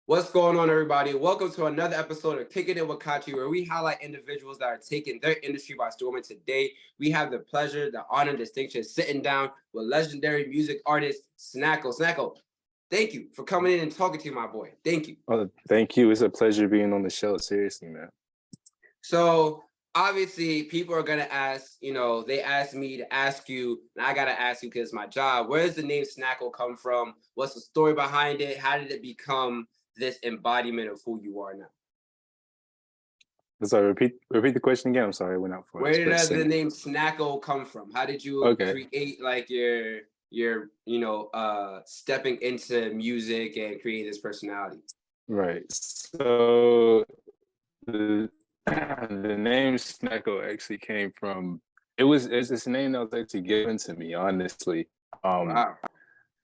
What's going on, everybody? Welcome to another episode of Kickin with Kachi, where we highlight individuals that are taking their industry by storm. And today, we have the pleasure, the honor, and distinction of sitting down with legendary music artist SNACO. SNACO, thank you for coming in and talking to my boy. Thank you. Oh, thank you. It's a pleasure being on the show. Seriously, man. So, obviously, people are going to ask, they asked me to ask you, and I got to ask you because it's my job. Where does the name SNACO come from? What's the story behind it? How did it become this embodiment of who you are now? Sorry, repeat the question again. I'm sorry, I went out for Where does the name SNACO come from? How did you create like your stepping into music and creating this personality? Right. So the name SNACO actually came from it's a name that was actually given to me, honestly. Wow.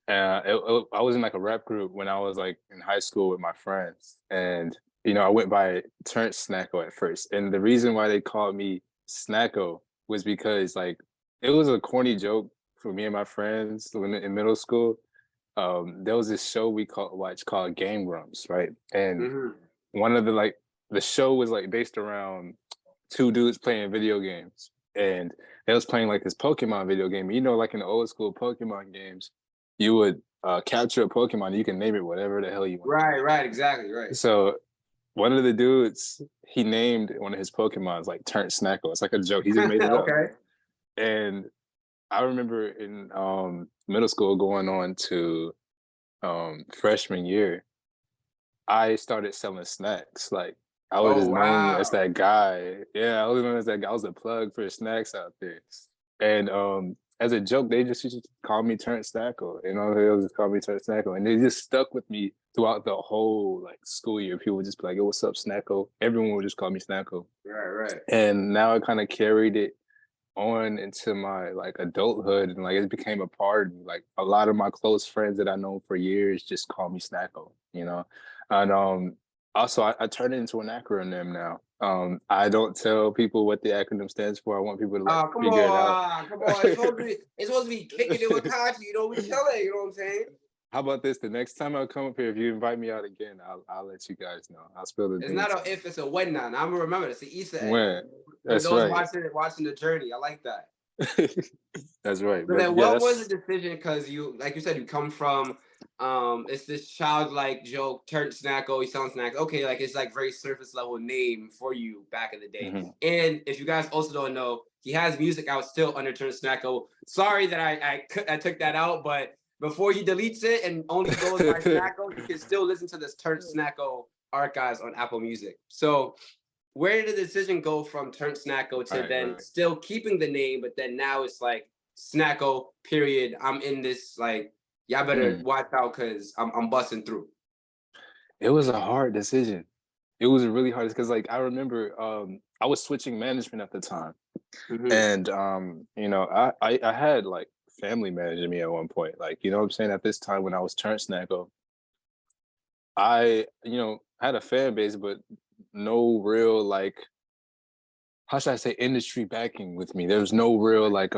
I was in like a rap group when I was like in high school with my friends, and I went by Turnt SNACO at first, and the reason why they called me SNACO was because like it was a corny joke for me and my friends when in middle school. There was this show we watched called Game Grumps, right? And one of the show was like based around two dudes playing video games, and they was playing like this Pokemon video game. Like in the old school Pokemon games, you would capture a Pokemon, you can name it whatever the hell you want. Right, exactly, right. So one of the dudes, he named one of his Pokemons like Turnt SNACO. It's like a joke. He just made it up. Okay. And I remember in middle school going on to freshman year, I started selling snacks. Like I was just known as that guy. Yeah, I was known as that guy. I was a plug for snacks out there. And as a joke, they just used to call me Turnt SNACO. They would just call me Turnt SNACO. And they just stuck with me throughout the whole like school year. People would just be like, "Yo, what's up, SNACO?" Everyone would just call me SNACO. Right. And now I kind of carried it on into my like adulthood, and like it became a part of me. Like a lot of my close friends that I know for years just call me SNACO, And also I turned it into an acronym now. I don't tell people what the acronym stands for. I want people to figure it out. Come on. It's supposed to be Kicking it with Kachi, we chilling, you know what I'm saying? How about this? The next time I come up here, if you invite me out again, I'll let you guys know. I'll spill the beans. It's not an if, it's a when now. I'm gonna remember. It's the Easter egg. When. That's those right. watching the journey. I like that. That's right. So then what was the decision? Because you, like you said, you come from it's this childlike joke, Turnt SNACO, you selling snacks. Okay, like it's like very surface level name for you back in the day. And if you guys also don't know, he has music out still under Turnt SNACO. Sorry that I took that out, but before he deletes it and only goes by SNACO, you can still listen to this Turnt SNACO archives on Apple Music. So where did the decision go from Turnt SNACO to still keeping the name, but then now it's like SNACO, period. I'm in this, like, y'all better watch out because I'm busting through. It was a hard decision. It was really hard because like I remember I was switching management at the time. And I had like family managing me at one point. Like, you know what I'm saying? At this time when I was Turnt SNACO, I had a fan base, but no real like, how should I say, industry backing with me. There was no real like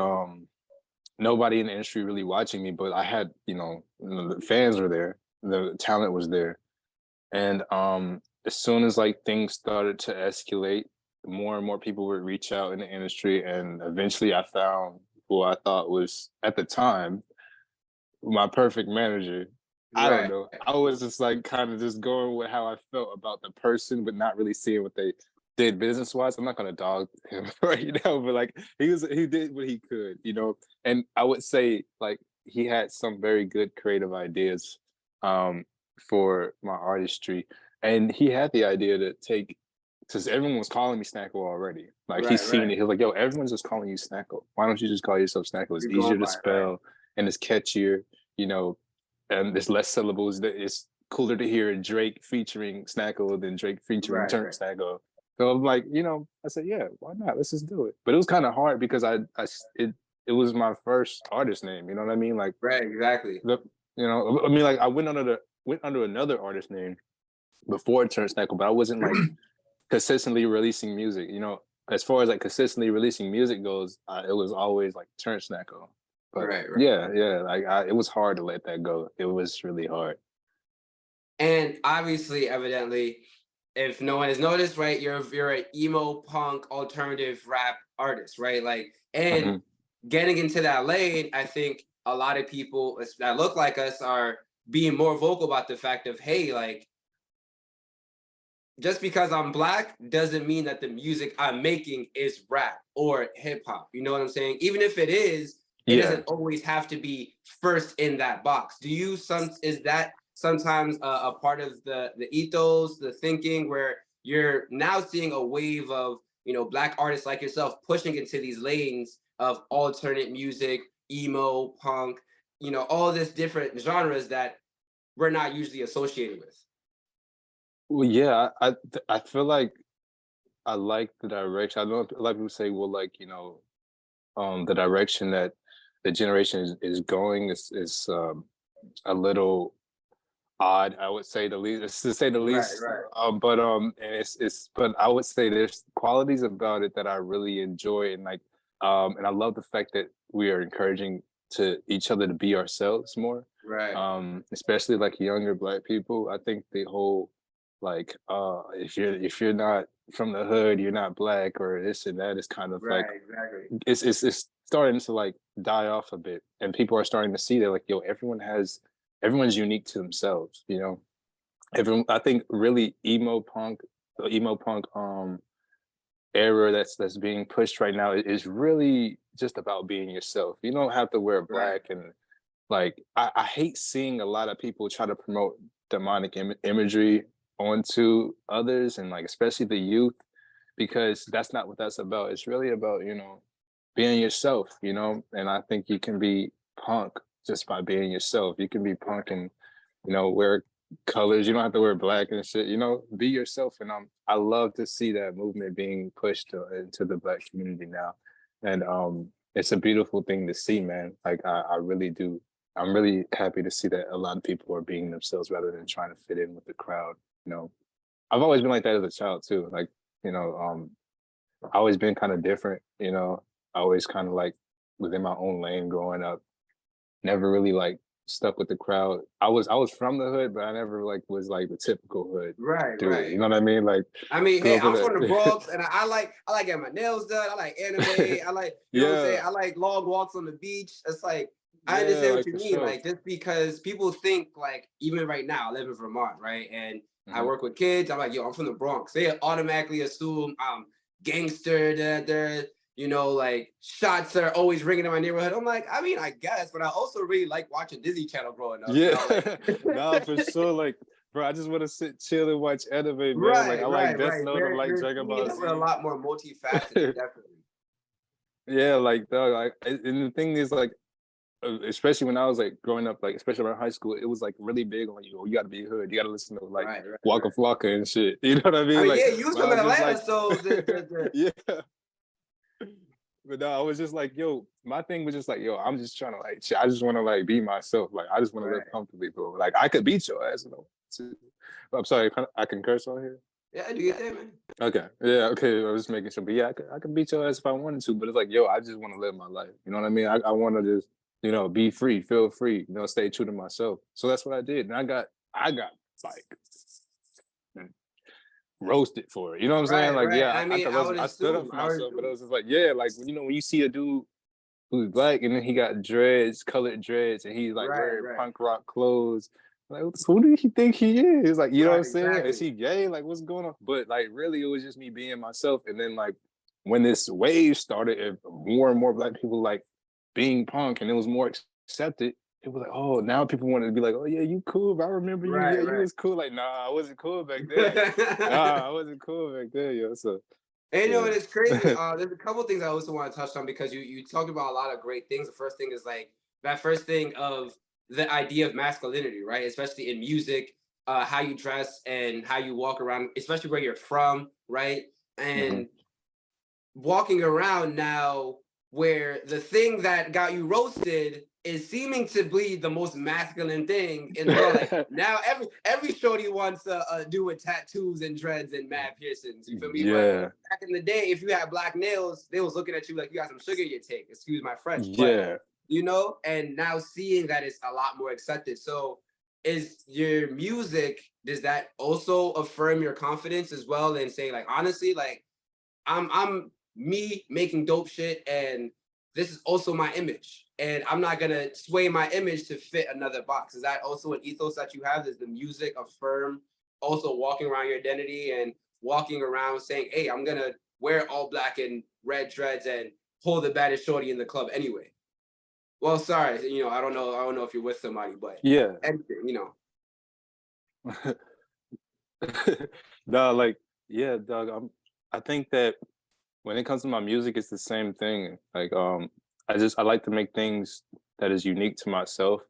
nobody in the industry really watching me, but I had, the fans were there, the talent was there. And as soon as like things started to escalate, more and more people would reach out in the industry, and eventually I found who I thought was at the time my perfect manager. I don't know. I was just like kind of just going with how I felt about the person, but not really seeing what they did business wise. I'm not gonna dog him right now, but like he did what he could, And I would say like he had some very good creative ideas for my artistry. And he had the idea to take, because everyone was calling me SNACO already. Like he's seen it. He's like, "Yo, everyone's just calling you SNACO. Why don't you just call yourself SNACO? It's easier to spell and it's catchier, and there's less syllables. It's cooler to hear Drake featuring SNACO than Drake featuring Turnt SNACO." So I'm like, I said, yeah, why not? Let's just do it. But it was kind of hard because it was my first artist name. You know what I mean? Like, exactly. I went under another artist name before Turnt SNACO, but I wasn't like consistently releasing music. As far as like consistently releasing music goes, it was always like Turnt SNACO. But yeah, like it was hard to let that go. It was really hard. And obviously, evidently, if no one has noticed, right, you're an emo punk alternative rap artist, right? Like, and Mhm. getting into that lane, I think a lot of people that look like us are being more vocal about the fact of, hey, like, just because I'm black doesn't mean that the music I'm making is rap or hip hop. You know what I'm saying? Even if it is, it Yeah. doesn't always have to be first in that box. Do you is that sometimes a part of the ethos, the thinking, where you're now seeing a wave of, you know, black artists like yourself pushing into these lanes of alternate music, emo, punk, you know, all this different genres that we're not usually associated with? Well, yeah, I feel like I like the direction. I know a lot of people say, well, like, the direction that the generation is going is a little odd, I would say the least, to say the Right, least. right. And but I would say there's qualities about it that I really enjoy, and like, and I love the fact that we are encouraging to each other to be ourselves more. Right. Especially like younger black people. I think the whole like, if you're not from the hood, you're not black, or this and that is kind of like, Right, exactly. it's starting to like die off a bit, and people are starting to see that, like, yo, everyone's unique to themselves, everyone. I think really the emo punk era that's being pushed right now is really just about being yourself. You don't have to wear Right. black, and like, I hate seeing a lot of people try to promote demonic imagery onto others, and like especially the youth, because that's not what that's about. It's really about, being yourself, and I think you can be punk just by being yourself. You can be punk and, wear colors. You don't have to wear black and shit, be yourself. And I love to see that movement being pushed into the black community now. And it's a beautiful thing to see, man. Like, I really do. I'm really happy to see that a lot of people are being themselves rather than trying to fit in with the crowd. You know, I've always been like that as a child too. Like, I always been kind of different. I always kind of like was in my own lane growing up. Never really like stuck with the crowd. I was from the hood, but I never like was like the typical hood Right, dude. You right. know what I mean? Like, I mean, grew hey, up with I'm from the a Bronx, and I like getting my nails done. I like anime. I like, you know what I'm saying? yeah, I like long walks on the beach. It's like, I yeah, understand what like you for mean. sure. Like, just because people think, like, even right now, I live in Vermont, right? And I Hmm. work with kids. I'm like, yo, I'm from the Bronx. They automatically assume I'm gangster. They're, you know, like, shots are always ringing in my neighborhood. I'm like, I mean, I guess, but I also really like watching Disney Channel growing up. So Yeah, I'm like, nah, for sure. Like, bro, I just want to sit, chill, and watch anime, man. Like, I right, like right, Death right. Note. I like They're Dragon seeing Ball that we're a Z. lot more multifaceted, definitely. Yeah, like, dog, like, and the thing is, like, especially when I was like growing up, like especially around high school, it was like really big on, you got to be hood, you got to listen to like Right, right, Waka right. Flocka and shit. You know what I I mean? mean, Like, yeah, you was but I from was just Atlanta, like, so yeah. But no, I was just like, yo, my thing was just like, yo, I'm just trying to like, I just want to like be myself. Like, I just want to live right. comfortably, bro. Like, I could beat your ass, I'm sorry, I can curse on here. Yeah, do your thing, man. Okay. Yeah. Okay. I was just making sure. But yeah, I could beat your ass if I wanted to. But it's like, yo, I just want to live my life. You know what I mean? I want to just, be free, feel free, stay true to myself. So that's what I did. And I got like roasted for it. You know what I'm saying? Right, Like, right. yeah, I I mean, got roasted. I stood up for I would myself, but it assume. was just like, yeah, like, when you see a dude who's black and then he got dreads, colored dreads, and he's like Right, wearing right, punk rock clothes. Like, who do he think he is? Like, you know what right, I'm saying? Is exactly. he gay? Like, what's going on? But like, really, it was just me being myself. And then like, when this wave started, and more and more black people like being punk, and it was more accepted. It was like, oh, now people wanted to be like, oh yeah, you cool. But I remember you. Right, Yeah, you right. was cool. Like, nah, I wasn't cool back then. Nah, I wasn't cool back then, yo. So And you know, yeah. and it's crazy. There's a couple things I also want to touch on because you talked about a lot of great things. The first thing is like that first thing of the idea of masculinity, right? Especially in music, how you dress and how you walk around, especially where you're from, right? Hmm. And walking around now where the thing that got you roasted is seeming to be the most masculine thing in the world. Like now, every shorty wants to do with tattoos and dreads and mad piercings. You feel me? But Yeah. back in the day, if you had black nails, they was looking at you like you got some sugar in your take. Excuse my French, but Yeah. you know. And now seeing that it's a lot more accepted. So, is your music does that also affirm your confidence as well and say like honestly like I'm me making dope shit and this is also my image and I'm not gonna sway my image to fit another box. Is that also an ethos that you have? Is the music affirm also walking around your identity and walking around saying, hey, I'm gonna wear all black and red dreads and pull the baddest shorty in the club anyway? Well, sorry, I don't know if you're with somebody, but Yeah. anything. No, like, yeah, dog. I think that when it comes to my music, it's the same thing. Like, I like to make things that is unique to myself.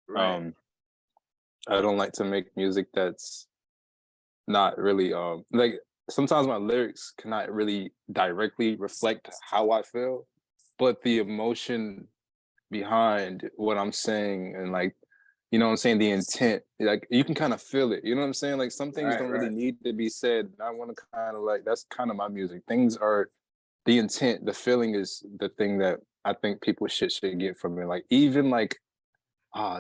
Right. Um, I don't like to make music that's not really like sometimes my lyrics cannot really directly reflect how I feel, but the emotion behind what I'm saying and like, you know what I'm saying, the intent, like you can kind of feel it. You know what I'm saying? Like some things Right, don't really right. need to be said. And I want to kind of like that's kind of my music. Things are the intent, the feeling is the thing that I think people should get from it. Like even like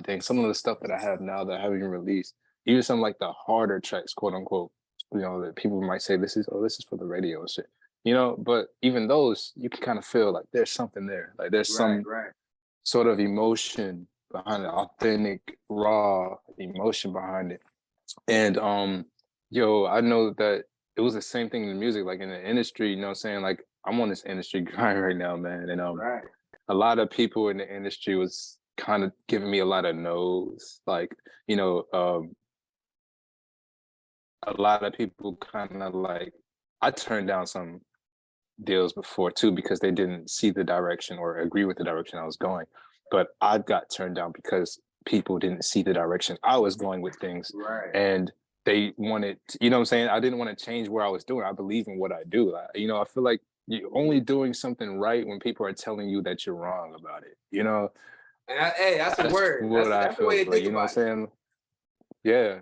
dang, some of the stuff that I have now that I haven't even released, even some like the harder tracks, quote unquote, you know, that people might say this is for the radio and shit. You know, but even those you can kind of feel like there's something there. Like there's Right, some right. sort of emotion behind it, authentic, raw emotion behind it. And yo, I know that it was the same thing in the music, like in the industry, you know what I'm saying? Like I'm on this industry grind right now, man. And Right. a lot of people in the industry was kind of giving me a lot of no's. Like, you know, a lot of people kind of like I turned down some deals before too because they didn't see the direction or agree with the direction I was going. But I got turned down because people didn't see the direction I was going with things. Right. And they wanted, you know what I'm saying? I didn't want to change where I was doing. I believe in what I do. You know, I feel like you're only doing something right when people are telling you that you're wrong about it. You know, Hey, that's a that's word. what I That's the feel way to like. think You know about what I'm saying? Yeah.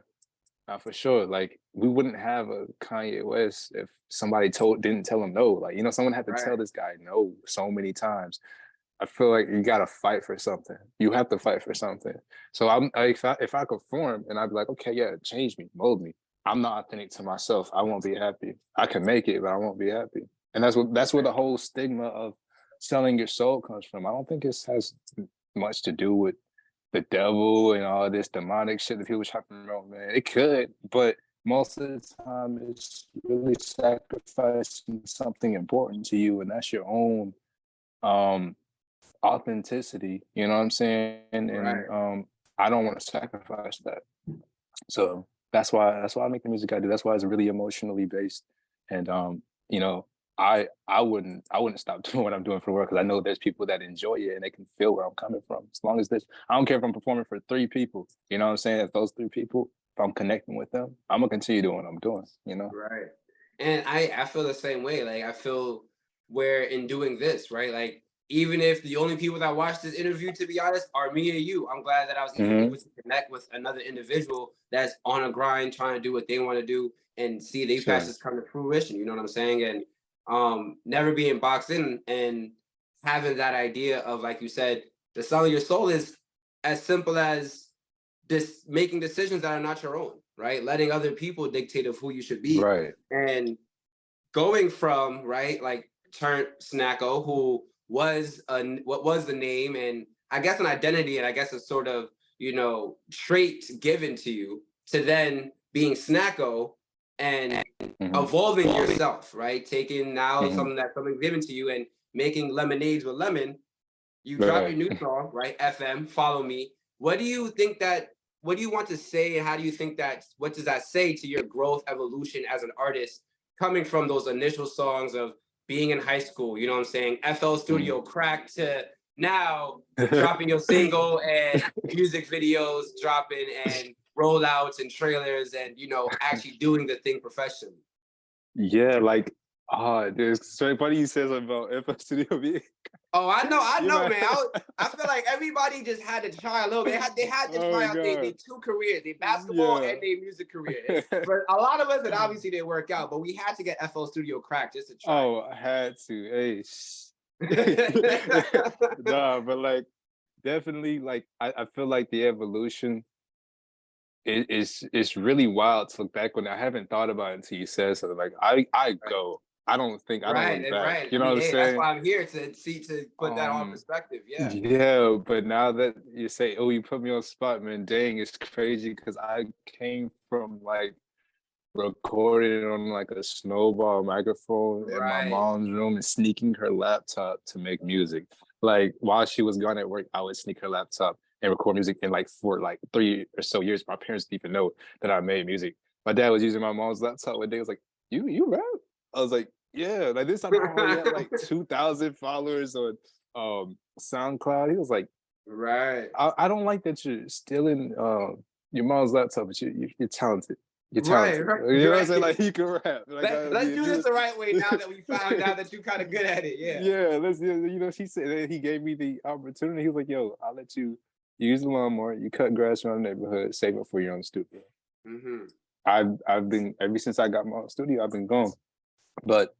For sure. Like we wouldn't have a Kanye West if somebody didn't tell him no. Like, you know, someone had it. to Right. tell this guy no so many times. I feel like you gotta fight for something. You have to fight for something. So if I conform and I'd be like, okay, yeah, change me, mold me. I'm not authentic to myself. I won't be happy. I can make it, but I won't be happy. And that's where the whole stigma of selling your soul comes from. I don't think it has much to do with the devil and all this demonic shit that people talking about, man. It could, but most of the time it's really sacrificing something important to you, and that's your own um authenticity. You know what I'm saying? And Right. I don't want to sacrifice that. So that's why I make the music I do. That's why it's really emotionally based. And you know, I wouldn't stop doing what I'm doing for work because I know there's people that enjoy it and they can feel where I'm coming from. As long as this, I don't care if I'm performing for 3 people. You know what I'm saying? If those 3 people, if I'm connecting with them, I'm gonna continue doing what I'm doing. You know? Right. And I feel the same way. Like I feel where in doing this, right? Like even if the only people that watch this interview, to be honest, are me and you, I'm glad that I was even Mm-hmm. able to connect with another individual that's on a grind trying to do what they want to do and see their Sure. passions come to fruition. You know what I'm saying? And never being boxed in and having that idea of, like you said, the song of your soul is as simple as this making decisions that are not your own, right? Letting other people dictate of who you should be. Right. And going from, right, like turn SNACO, who was what was the name and I guess an identity and I guess a sort of, trait given to you to then being SNACO and Mm-hmm. evolving yourself, right? Taking now Mm-hmm. something given to you and making lemonades with lemon. You drop Right. your new song, right? FM, Follow Me. What do you think that, what do you want to say? And how do you think that, what does that say to your growth evolution as an artist coming from those initial songs of being in high school, you know what I'm saying? FL Studio crack to now dropping your single and music videos dropping and rollouts and trailers and, actually doing the thing professionally. Yeah, like it's so funny you said something about FL Studio B. Oh, I You know, know, man. I feel like everybody just had to try a little bit. They had to oh try out their god, two careers, their basketball yeah. and their music career. For a lot of us, it obviously didn't work out, but we had to get FL Studio cracked just to try Oh, I had to. Hey, it. nah, but like definitely, like I feel like the evolution it's really wild to look back when I haven't thought about it until you said something. Like I Right. go. I don't think I don't Right, look and back. right. You I know what mean, I'm hey, that's saying? why I'm here to put that all in Um, perspective. Yeah. yeah, but now that you say, "Oh, you put me on the spot, man," dang, it's crazy because I came from like recording on like a snowball microphone in my Right. mom's room and sneaking her laptop to make music. Like while she was gone at work, I would sneak her laptop and record music. And like for like 3 or so years, my parents didn't even know that I made music. My dad was using my mom's laptop one day. He was like, "You rap?" I was like, "Yeah." Like this time I already had like 2,000 followers on SoundCloud. He was like, Right. I don't like that you're stealing your mom's laptop, but you're talented. You're Right, talented. right, You know what I'm saying? right. Like he can rap. Like Let's if do he this was, the right way now that we found out that you're kind of good at it. Yeah. yeah. Let's you know. She said that he gave me the opportunity. He was like, "Yo, I'll let you use the lawnmower. You cut grass around the neighborhood. Save it for your own studio." Mm-hmm. I've been ever since I got my own studio. I've been going, but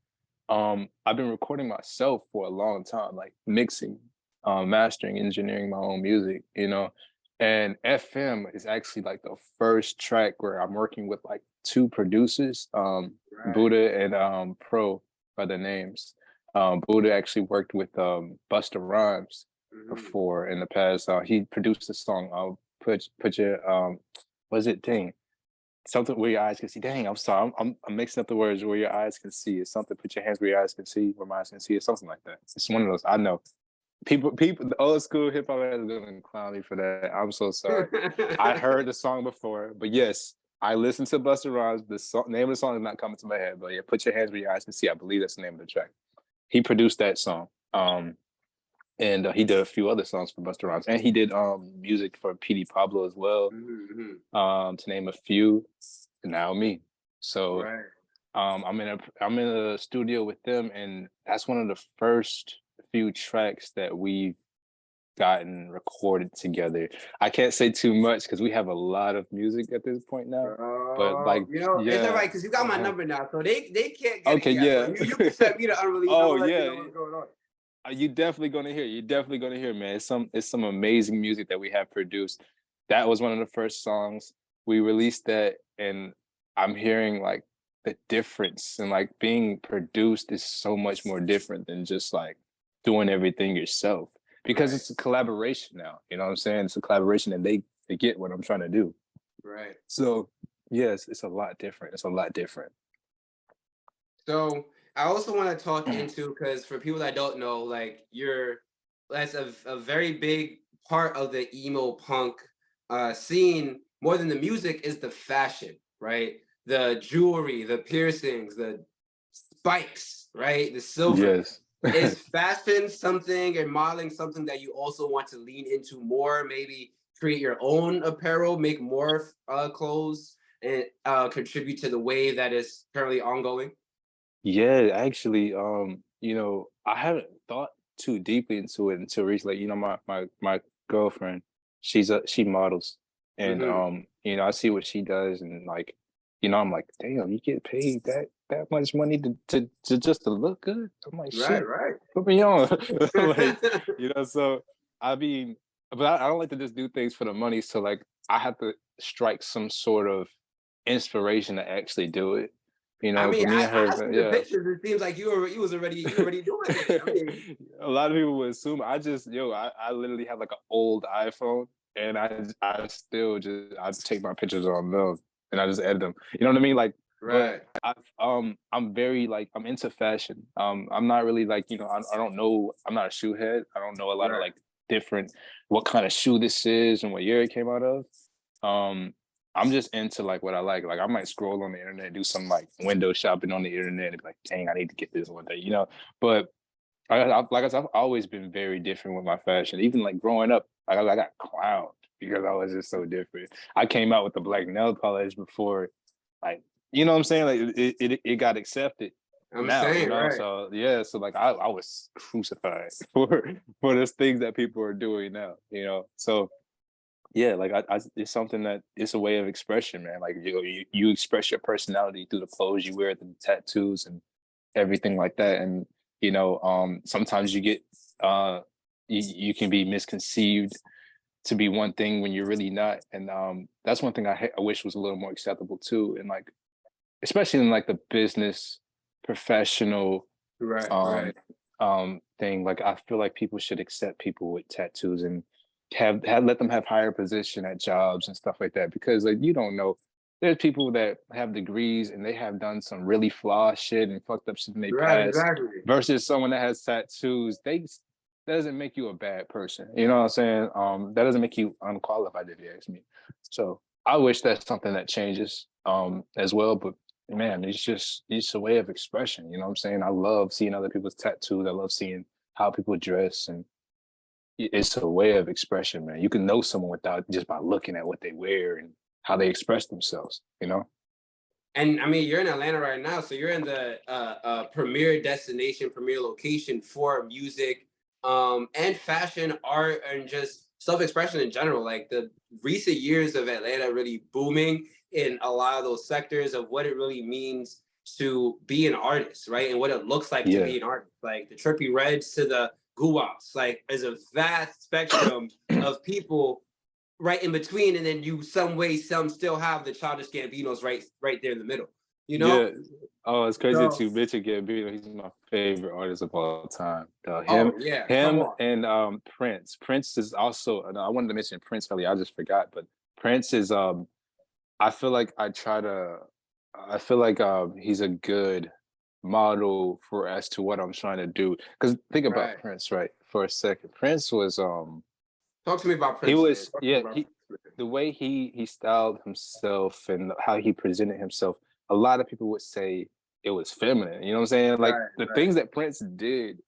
I've been recording myself for a long time, like mixing, mastering, engineering my own music, you know. And FM is actually like the first track where I'm working with like two producers, Right. Buddha and Pro are the names. Buddha actually worked with Busta Rhymes Mm-hmm. before in the past. He produced a song, put your was it dang something where your eyes can see. Dang, I'm sorry. I'm mixing up the words where your eyes can see. It's something. Put your hands where your eyes can see, where my eyes can see. It's something like that. It's one of those. I know. People. The old school hip hop is gonna clown me for that. I'm so sorry. I heard the song before, but yes, I listened to Busta Rhymes. Name of the song is not coming to my head, but yeah, put your hands where your eyes can see. I believe that's the name of the track. He produced that song. And he did a few other songs for Busta Rhymes, and he did music for PD Pablo as well, Mm-hmm. to name a few. And now me. So Right. I'm in a studio with them, and that's one of the first few tracks that we've gotten recorded together. I can't say too much because we have a lot of music at this point now. But like, You know, it's all yeah, right because you got my number now, so they can't get it okay, yet. yeah. But you can send me the unreleased. I'm Oh gonna let you yeah, know what's going on. you definitely gonna hear. You're definitely gonna hear, man. It's some amazing music that we have produced. That was one of the first songs we released that, and I'm hearing like the difference and like being produced is so much more different than just like doing everything yourself because Right. it's a collaboration now. You know what I'm saying? It's a collaboration, and they get what I'm trying to do. Right. So yes, it's a lot different. It's a lot different. So I also want to talk into because for people that don't know, like that's a very big part of the emo punk scene. More than the music is the fashion, right? The jewelry, the piercings, the spikes, right? The silver. Yes. Is fashion something and modeling something that you also want to lean into more? Maybe create your own apparel, make more clothes, and contribute to the wave that is currently ongoing. Yeah, actually, you know, I haven't thought too deeply into it until recently. You know, my girlfriend, she models, and Mm-hmm. you know, I see what she does, and like, you know, I'm like, damn, you get paid that much money to just to look good. I'm like, Right, shit, right. put me on, like, you know. So I mean, but I don't like to just do things for the money. So like, I have to strike some sort of inspiration to actually do it. You I know, mean, but me and I her, see the yeah. pictures. It seems like you already doing it. I mean, A lot of people would assume I literally have like an old iPhone and I still just I take my pictures on those and I just edit them. You know what I mean? Like, but right, I'm very like I'm into fashion. I'm not really like, you know, I don't know, I'm not a shoe head. I don't know a lot of right. like different what kind of shoe this is and what year it came out of. Um I'm just into like what I like. Like I might scroll on the internet, do some like window shopping on the internet, and be like, dang, I need to get this one day, you know. But like I said, I've always been very different with my fashion. Even like growing up, I got clowned because I was just so different. I came out with the black nail polish before, like you know what I'm saying. Like it got accepted I'm now, you saying know. right. So yeah, so like I was crucified for this things that people are doing now, you know. So yeah, like it's something that it's a way of expression, man. Like you express your personality through the clothes you wear, the tattoos, and everything like that. And you know, sometimes you get you can be misconceived to be one thing when you're really not. And that's one thing I wish was a little more acceptable too. And like, especially in like the business professional Right. thing, like I feel like people should accept people with tattoos and have let them have higher position at jobs and stuff like that, because like you don't know, there's people that have degrees and they have done some really flawed shit and fucked up shit in their Right, past exactly. versus someone that has tattoos. That doesn't make you a bad person, you know what I'm saying? That doesn't make you unqualified, if you ask me. So I wish that's something that changes as well. But man, it's a way of expression, you know what I'm saying? I love seeing other people's tattoos. I love seeing how people dress, and it's a way of expression, man. You can know someone without just by looking at what they wear and how they express themselves, you know? And I mean, you're in Atlanta right now, so you're in the premier destination, premier location for music, and fashion, art, and just self-expression in general. Like the recent years of Atlanta really booming in a lot of those sectors of what it really means to be an artist, right? And what it looks like to Yeah. be an artist. Like the Trippie Reds to the Guwaps, like there's a vast spectrum of people right in between, and then you some still have the Childish Gambinos right there in the middle, you know? Yeah. Oh, it's crazy So, to mention Gambino. He's my favorite artist of all time. oh yeah, come Him on. and Prince. Prince is also, I wanted to mention Prince earlier, I just forgot, but Prince is I feel like he's a good model for as to what I'm trying to do. Because think about Right. Prince, right? For a second. Prince was Talk to me about he Prince, man. was, Talk to me yeah, about he Prince. the way he styled himself and how he presented himself, a lot of people would say it was feminine. You know what I'm saying? Like Right, the right, things that Prince did, you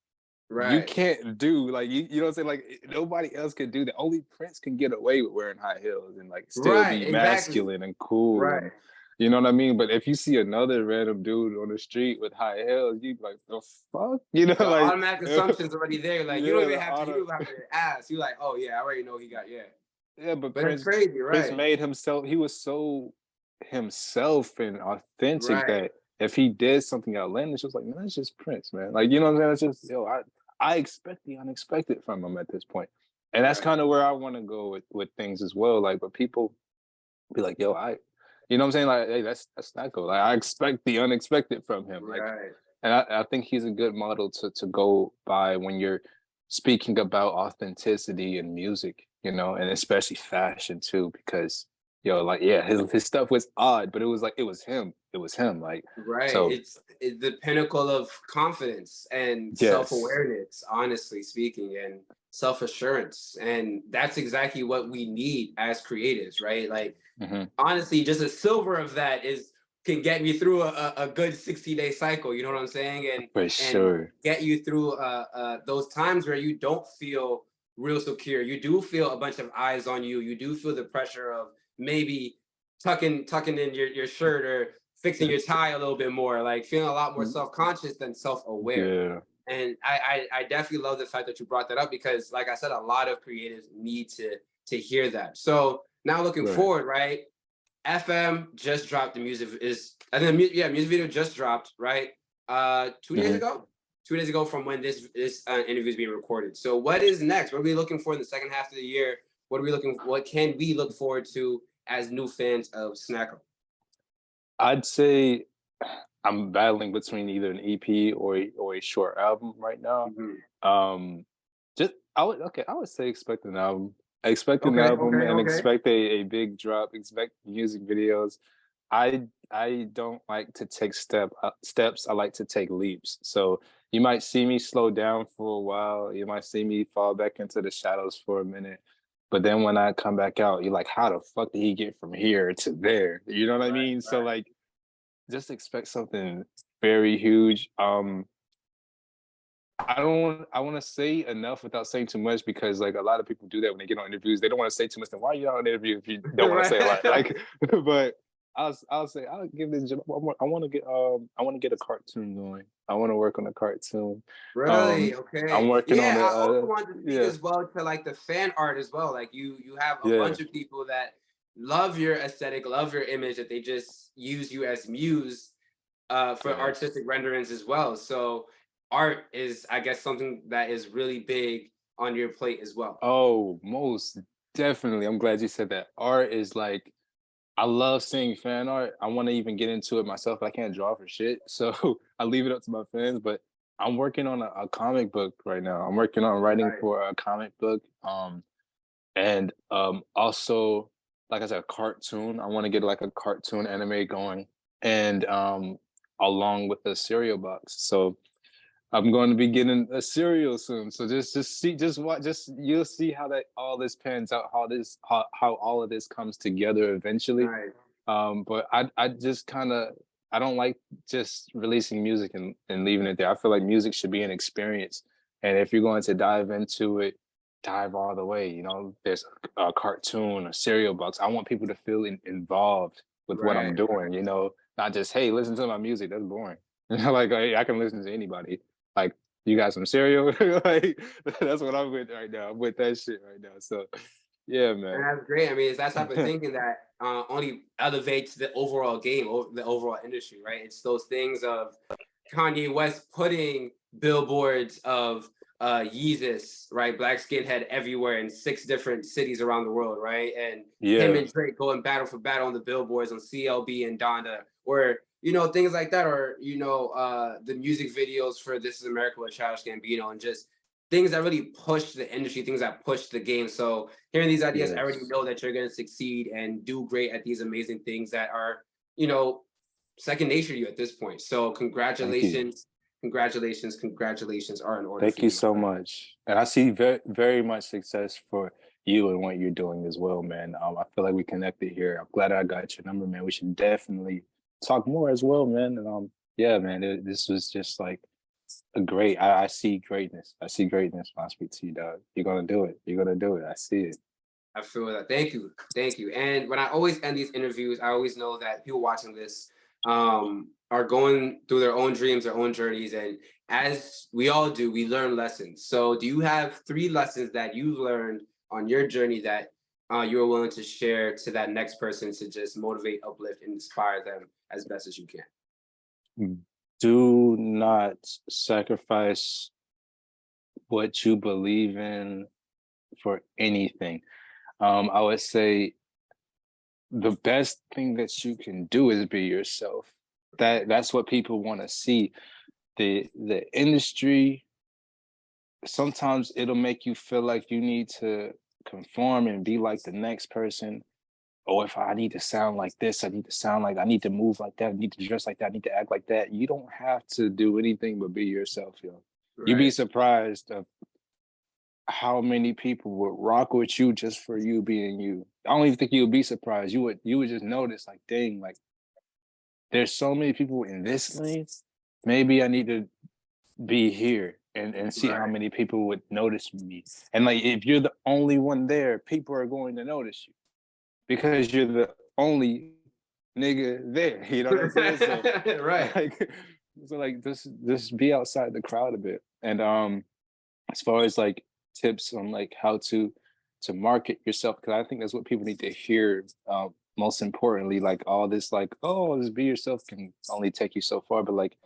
right, can't do. Like you know what I'm saying? Like nobody else could do that. Only Prince can get away with wearing high heels and like still right, be exactly. masculine and cool, Right. and you know what I mean? But if you see another random dude on the street with high heels, you be like, the fuck? You know, The like automatic assumption's already there. Like you don't yeah, even the have to, you auto. don't even have to ask. You like, oh yeah, I already know he got, yeah. Yeah, but But it's crazy, Prince right? made himself. He was so himself and authentic Right, that if he did something outlandish, it was like, man, that's just Prince, man. Like you know what I'm saying? It's just I expect the unexpected from him at this point, and that's right, kind of where I want to go with things as well. Like, but people be like, yo, you know what I'm saying? Like, hey, that's not cool. Like, I expect the unexpected from him. Like, right. and I think he's a good model to go by when you're speaking about authenticity in music, you know, and especially fashion too, because like yeah, his stuff was odd, but it was like it was him. It was him. Like Right. so It's the pinnacle of confidence and yes. self-awareness, honestly speaking, and self-assurance. And that's exactly what we need as creatives, right? Like Hmm. honestly, just a silver of that is can get me through a good 60-day cycle, you know what I'm saying? For And sure. get you through those times where you don't feel real secure. You do feel a bunch of eyes on you. You do feel the pressure of maybe tucking in your shirt or fixing your tie a little bit more, like feeling a lot more self-conscious than self-aware. Yeah. And I definitely love the fact that you brought that up because, like I said, a lot of creatives need to hear that. So now looking Right. forward, right? FM just dropped the music is I think music video just dropped, right? 2 days Hmm. ago. 2 days ago from when this interview is being recorded. So what is next? What are we looking for in the second half of the year? What can we look forward to as new fans of SNACO? I'd say I'm battling between either an EP or a short album right now. Mhm. Um, just I would say expect an album. Expect an Okay, album okay, and okay. expect a big drop. Expect music videos. I don't like to take steps. I like to take leaps. So you might see me slow down for a while. You might see me fall back into the shadows for a minute. But then when I come back out, you're like, how the fuck did he get from here to there? You know what I Right, mean? So right. like just expect something very huge. I want to say enough without saying too much because like a lot of people do that when they get on interviews. They don't want to say too much. Then why are you on an interview if you don't want to say a lot? Right. Like, but I'll say I'll give this. I want to get a cartoon going. I want to work on a cartoon. Really? Um, I'm Okay. working Yeah, on I also a wanted to speak yeah, as well to like the fan art as well. Like you have a yeah, bunch of people that love your aesthetic, love your image, that they just use you as muse for yes. artistic renderings as well. So art is, I guess, something that is really big on your plate as well. Oh, most Definitely. I'm glad you said that. Art is like, I love seeing fan art. I want to even get into it myself, but I can't draw for shit. So I leave it up to my fans. But I'm working on a comic book right now. I'm working on writing Right. for a comic book. And also, like I said, a cartoon. I want to get like a cartoon anime going. And along with a cereal box. So I'm going to be getting a cereal soon. So just see, just what, just you'll see how that all this pans out, how all of this comes together eventually. Right. But I just kind of, I don't like just releasing music and leaving it there. I feel like music should be an experience, and if you're going to dive into it, dive all the way. You know, there's a cartoon, a cereal box. I want people to feel involved with what I'm Right. doing. You know, not just, hey, listen to my music. That's boring. You know, like I can listen to anybody. Like, you got some cereal? Like, that's what I'm with right now. I'm with that shit right now. So yeah, And man. that's great. I mean, it's that type of thinking that only elevates the overall game, the overall industry, right? It's those things of Kanye West putting billboards of Yeezus, right? Black skinhead everywhere in 6 different cities around the world, right? And him Yeah. and Drake going battle for battle on the billboards on CLB and Donda, or things like that, or the music videos for This Is America with Childish Gambino, and just things that really push the industry, things that push the game. So hearing these ideas, I already Yes. know that you're going to succeed and do great at these amazing things that are, you know, second nature to you at this point. So Thank you. congratulations, congratulations, congratulations are in order Thank for you you, my so friend. much. And I see very, very much success for you and what you're doing as well, man. I feel like we connected here. I'm glad I got your number, man. We should definitely talk more as well, man. And yeah, man, this was just like a great, I see greatness. I see greatness when I speak to you, dog. You're gonna do it. You're gonna do it. I see it. I feel that. Thank you. Thank you. And when I always end these interviews, I always know that people watching this are going through their own dreams, their own journeys. And as we all do, we learn lessons. So do you have 3 lessons that you've learned on your journey that you're willing to share to that next person to just motivate, uplift, and inspire them as best as you can? Do not sacrifice what you believe in for anything. I would say the best thing that you can do is be yourself. That's what people want to see. The industry, sometimes it'll make you feel like you need to conform and be like the next person. Or if I need to sound like this, I need to sound like, I need to move like that, I need to dress like that, I need to act like that. You don't have to do anything but be yourself, yo. You'd be Right. surprised of how many people would rock with you just for you being you. I don't even think you'd be surprised. You would just notice, like, dang, like there's so many people in this lane. Maybe I need to be here and see how Right. many people would notice me. And like if you're the only one there, people are going to notice you because you're the only nigga there. You know what I'm saying? So Right. like just be outside the crowd a bit. And as far as like tips on like how to market yourself, because I think that's what people need to hear. Most importantly, like all this like, oh, just be yourself can only take you so far, but like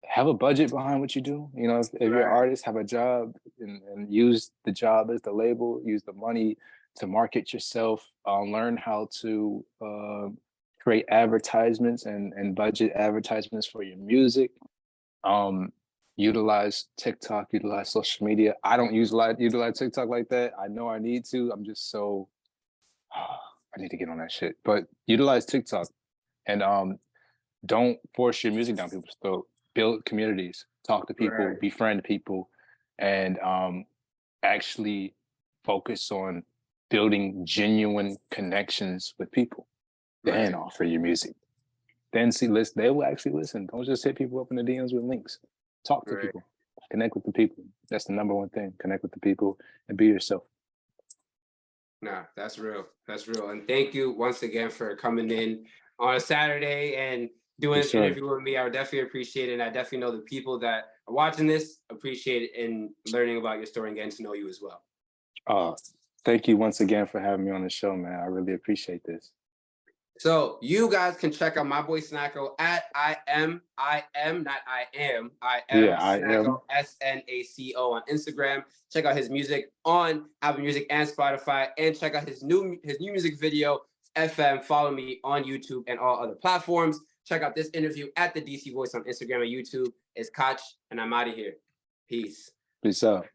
have a budget behind what you do. You know, if you're an Right. artist, have a job and use the job as the label, use the money to market yourself, learn how to create advertisements and budget advertisements for your music. Um, utilize TikTok, utilize social media. I don't utilize TikTok like that. I know I need to. I'm just so I need to get on that shit. But utilize TikTok and don't force your music down people's throat. Build communities, talk to people, Right. befriend people, and actually focus on building genuine connections with people. Then Right. offer your music. Then see, listen. They will actually listen. Don't just hit people up in the DMs with links. Talk to Right. people. Connect with the people. That's the number one thing. Connect with the people and be yourself. Nah, that's real. That's real. And thank you once again for coming in on a Saturday and doing Yes, this sir. interview with me. I would definitely appreciate it. And I definitely know the people that are watching this appreciate it and learning about your story and getting to know you as well. Uh, Thank you once again for having me on the show, man. I really appreciate this. So you guys can check out my boy SNACO at I am SNACO SNACO on Instagram. Check out his music on Apple Music and Spotify, and check out his new music video, FM. Follow me on YouTube and all other platforms. Check out this interview at the DC Voice on Instagram and YouTube. It's Kachi, and I'm out of here. Peace. Peace out.